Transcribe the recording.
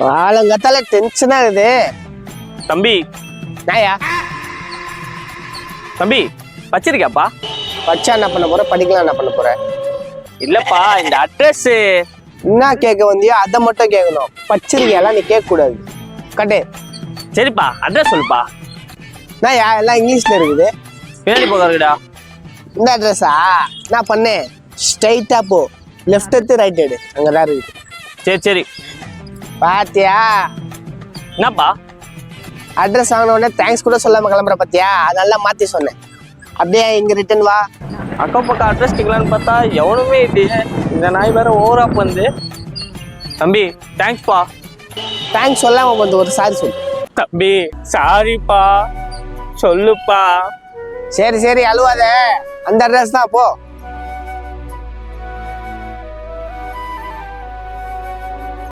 காலங்கத்தால டென்ஷனா இருக்குது. தம்பி நாயா தம்பி வச்சிருக்கியாப்பா? பச்சா என்ன பண்ண போற, படிக்கலாம் என்ன பண்ண போற? இல்லப்பா இந்த அட்ரஸ். என்ன கேட்க வந்தியோ அதை மட்டும் கேட்கணும். பச்சிருக்கியெல்லாம் நீ கேட்க கூடாது. கட்டு. சரிப்பா அட்ரஸ் சொல்லுப்பா. நாயா எல்லாம் இங்கிலீஷ்ல இருக்குது. பின்னாடி போகிறா. இந்த அட்ரஸா நான் பண்ணேன். ஸ்ட்ரைட்டா போ, லெஃப்ட் எடுத்து ரைட் எடு, அங்கதான் இருக்குது. சரி சரி. பாத்தியா என்னப்பா? அட்ரஸ் வாங்கின உடனே தேங்க்ஸ் கூட சொல்லாம கிளம்புற பாத்தியா? அதெல்லாம் மாத்தி சொன்னேன். அப்படியே இங்க ரிட்டர்ன் வா. அக்கம் பக்கம் அட்ரஸ் கேட்கலான்னு பார்த்தா எவனுமே இல்லையே. இந்த நாய் வேற ஓவரா வந்து. தம்பி தேங்க்ஸ்ப்பா. தேங்க்ஸ் சொல்லாம வந்து ஒரு சாரி சொல்லு. தம்பி சாரிப்பா, சொல்லுப்பா. சரி சரி அழுவாத, அந்த அட்ரஸ் தான் போ.